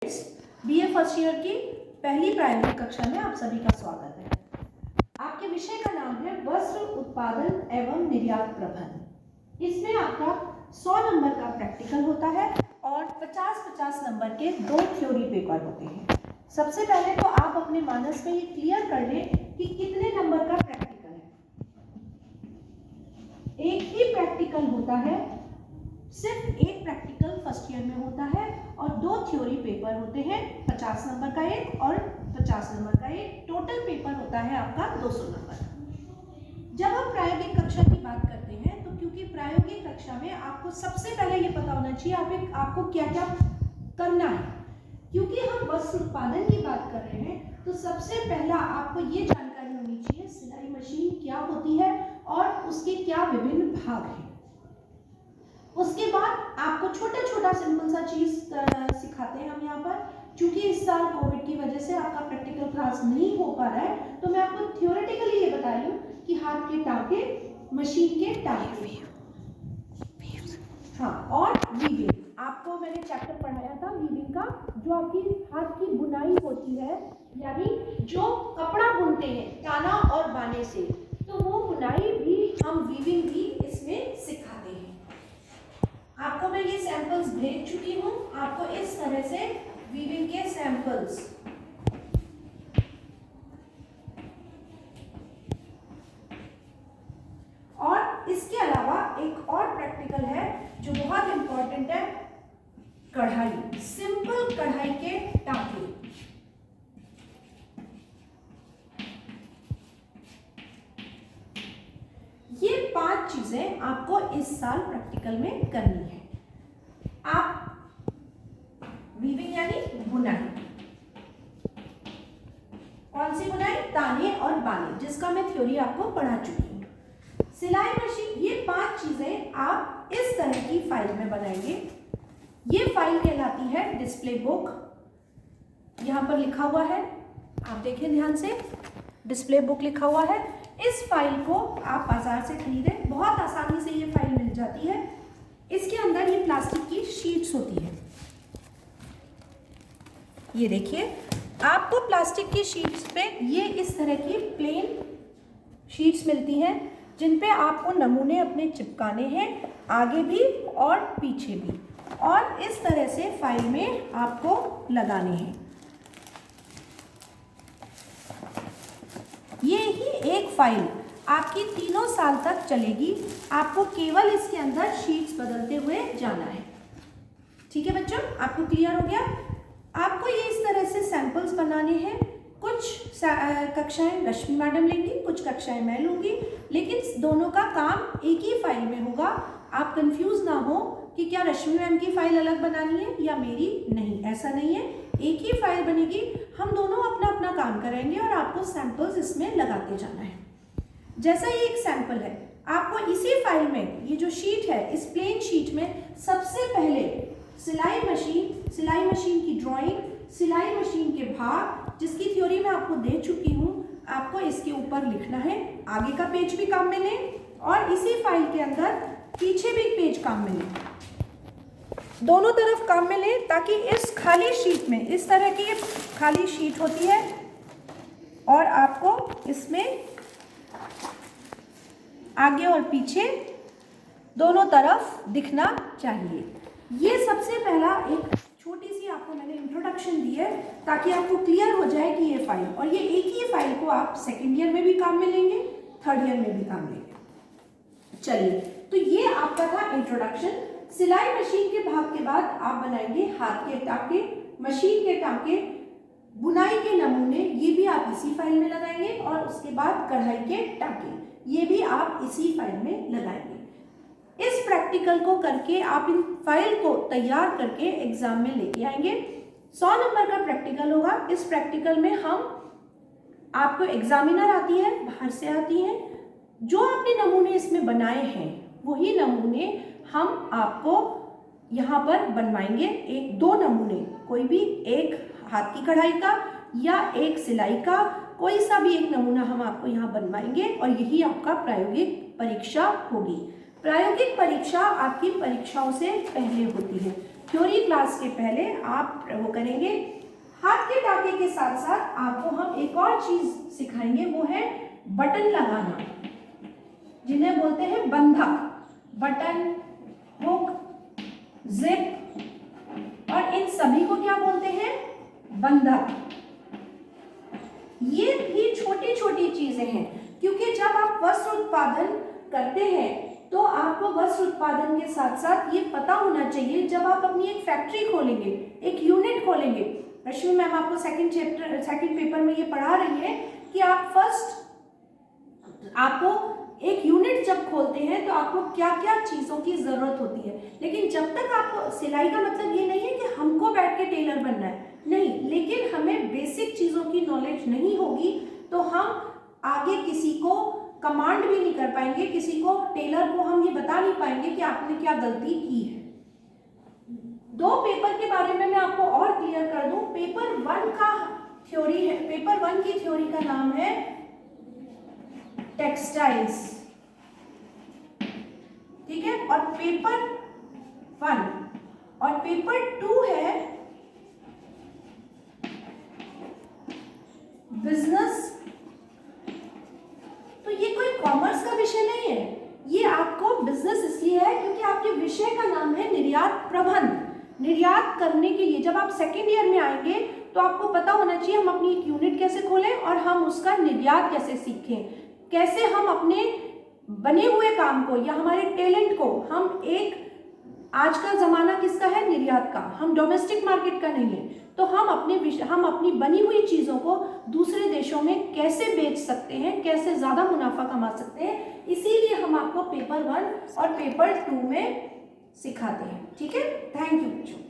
BA first year की पहली primary कक्षा में आप सभी का स्वागत है। आपके विषय का नाम है वस्त्र उत्पादन एवं निर्यात प्रबंधन। इसमें आपका 100 नंबर का प्रैक्टिकल होता है और 50-50 नंबर के 2 थ्योरी पेपर होते हैं। सबसे पहले तो आप अपने मानस में ये क्लियर कर लें कि कितने नंबर का प्रैक्टिकल है। एक ही प्रैक्टिकल होता है, सिर्फ एक प्रैक्टिकल फर्स्ट ईयर में होता है और 2 थ्योरी पेपर होते हैं, 50 नंबर का एक और 50 नंबर का एक। टोटल पेपर होता है आपका 200 नंबर। जब हम प्रायोगिक कक्षा की बात करते हैं तो क्योंकि प्रायोगिक कक्षा में आपको सबसे पहले ये पता होना चाहिए आपको क्या क्या करना है। क्योंकि हम वस्त्र उत्पादन की बात कर रहे हैं तो सबसे पहला आपको ये जानकारी होनी चाहिए सिलाई मशीन क्या होती है और उसके क्या विभिन्न भाग हैं। उसके बाद आपको छोटा छोटा सिंपल सा चीज सिखाते हैं हम यहाँ पर। क्योंकि इस साल कोविड की वजह से आपका प्रैक्टिकल क्लास नहीं हो पा रहा है तो मैं आपको थ्योरेटिकली ये बता रही हूँ कि हाथ के टाँके, मशीन के टाँके, हाँ, और वीविंग। आपको मैंने चैप्टर पढ़ाया था वीविंग का, जो आपकी हाथ की बुनाई होती है, यानी जो कपड़ा बुनते हैं ताना और बाने से, तो वो बुनाई भी हम वीविंग भी इसमें सिखाते हैं। आपको मैं ये सैंपल्स भेज चुकी हूँ, आपको इस तरह से वीविंग के सैंपल्स और इसके अलावा एक और प्रैक्टिकल है जो बहुत इंपॉर्टेंट है, कढ़ाई, सिंपल कढ़ाई के टाँके। ये 5 चीजें आपको इस साल प्रैक्टिकल में करनी है। आप वीविंग यानी बुनाई, कौन सी बुनाई? ताने और बाने, जिसका मैं थ्योरी आपको पढ़ा चुकी हूँ। सिलाई मशीन, ये 5 चीजें आप इस तरह की फाइल में बनाएंगे। ये फाइल कहलाती है डिस्प्ले बुक। यहाँ पर लिखा हुआ है, आप देखिए ध्यान से, डिस्प्ले बुक लिखा हुआ है। इस फाइल को आप बाजार से खरीदें, बहुत आसानी से ये फाइल मिल जाती है। इसके अंदर ये प्लास्टिक की शीट्स होती है। ये देखिए, आपको प्लास्टिक की शीट्स पे ये इस तरह की प्लेन शीट्स मिलती हैं जिन पे आपको नमूने अपने चिपकाने हैं, आगे भी और पीछे भी, और इस तरह से फाइल में आपको लगाने हैं। ये ही एक फाइल आपकी 3 साल तक चलेगी। आपको केवल इसके अंदर शीट्स बदलते हुए जाना है। ठीक है बच्चों, आपको क्लियर हो गया? आपको ये इस तरह से सैंपल्स बनाने हैं। कुछ कक्षाएं रश्मि मैडम लेंगी, कुछ कक्षाएं मैं लूँगी, लेकिन दोनों का काम एक ही फाइल में होगा। आप कंफ्यूज ना हो कि क्या रश्मि मैम की फाइल अलग बनानी है या मेरी, नहीं, ऐसा नहीं है, एक ही फाइल बनेगी। हम दोनों अपना अपना काम करेंगे और आपको सैंपल्स इसमें लगाते जाना है। जैसा ये एक सैंपल है, आपको इसी फाइल में ये जो शीट है, इस प्लेन शीट में सबसे पहले सिलाई मशीन की ड्राइंग, सिलाई मशीन के भाग, जिसकी थ्योरी मैं आपको दे चुकी हूँ, आपको इसके ऊपर लिखना है। आगे का पेज भी काम में लें और इसी फाइल के अंदर पीछे भी पेज काम में लें, दोनों तरफ काम में लें, ताकि इस खाली शीट में, इस तरह की खाली शीट होती है और आपको इसमें आगे और पीछे दोनों तरफ दिखना चाहिए। ये सबसे पहला एक छोटी सी आपको मैंने इंट्रोडक्शन दी है ताकि आपको क्लियर हो जाए कि ये फाइल, और ये एक ही फाइल को आप सेकेंड ईयर में भी काम में लेंगे, थर्ड ईयर में भी काम लेंगे। चलिए, तो ये आपका था इंट्रोडक्शन। सिलाई मशीन के भाग के बाद आप बनाएंगे हाथ के टाँके, मशीन के टाँके, बुनाई के नमूने, ये भी आप इसी फाइल में लगाएंगे, और उसके बाद कढ़ाई के टाँके, ये भी आप इसी फाइल में लगाएंगे। इस प्रैक्टिकल को करके आप इन फाइल को तैयार करके एग्जाम में लेके आएंगे। 100 नंबर का प्रैक्टिकल होगा। इस प्रैक्टिकल में हम आपको एग्जामिनर आती है, बाहर से आती है, जो आपने नमूने इसमें बनाए हैं वही नमूने हम आपको यहाँ पर बनवाएंगे। 1-2 नमूने, कोई भी एक हाथ की कढ़ाई का या एक सिलाई का, कोई सा भी एक नमूना हम आपको यहाँ बनवाएंगे और यही आपका प्रायोगिक परीक्षा होगी। प्रायोगिक परीक्षा आपकी परीक्षाओं से पहले होती है। थ्योरी क्लास के पहले आप वो करेंगे। हाथ के टाके के साथ साथ आपको हम एक और चीज सिखाएंगे, वो है बटन लगाना, जिन्हें बोलते हैं बंधक। बटन, हुक, जिप और इन सभी को क्या बोलते हैं? बंधक। ये भी छोटी छोटी चीजें हैं, क्योंकि जब आप वस्त्र उत्पादन करते हैं तो आपको वस्त्र उत्पादन के साथ साथ ये पता होना चाहिए, जब आप अपनी एक फैक्ट्री खोलेंगे, एक यूनिट खोलेंगे, रश्मि मैम आपको सेकंड पेपर में ये पढ़ा रही है कि आप आपको एक यूनिट जब खोलते हैं तो आपको क्या क्या चीजों की जरूरत होती है। लेकिन जब तक आपको, सिलाई का मतलब ये नहीं है कि हमको बैठ के टेलर बनना है, नहीं, लेकिन हमें बेसिक चीजों की नॉलेज नहीं होगी तो हम आगे किसी को कमांड भी नहीं कर पाएंगे, किसी को, टेलर को हम ये बता नहीं पाएंगे कि आपने क्या गलती की है। 2 पेपर के बारे में मैं आपको और क्लियर कर दूं। पेपर 1 का थ्योरी है, पेपर 1 की थ्योरी का नाम है टेक्सटाइल्स, ठीक है, और पेपर 1 और पेपर 2 है बिजनेस। तो ये कोई कॉमर्स का विषय नहीं है, ये आपको बिजनेस इसलिए है क्योंकि आपके विषय का नाम है निर्यात प्रबंध। निर्यात करने के लिए जब आप सेकेंड ईयर में आएंगे तो आपको पता होना चाहिए हम अपनी एक यूनिट कैसे खोलें और हम उसका निर्यात कैसे सीखें, कैसे हम अपने बने हुए काम को या हमारे टैलेंट को, हम एक, आज का जमाना किसका है? निर्यात का, हम डोमेस्टिक मार्केट का नहीं है, तो हम अपनी बनी हुई चीजों को दूसरे देशों में कैसे बेच सकते हैं, कैसे ज्यादा मुनाफा कमा सकते हैं, इसीलिए हम आपको पेपर 1 और पेपर 2 में सिखाते हैं। ठीक है, थैंक यू बच्चों।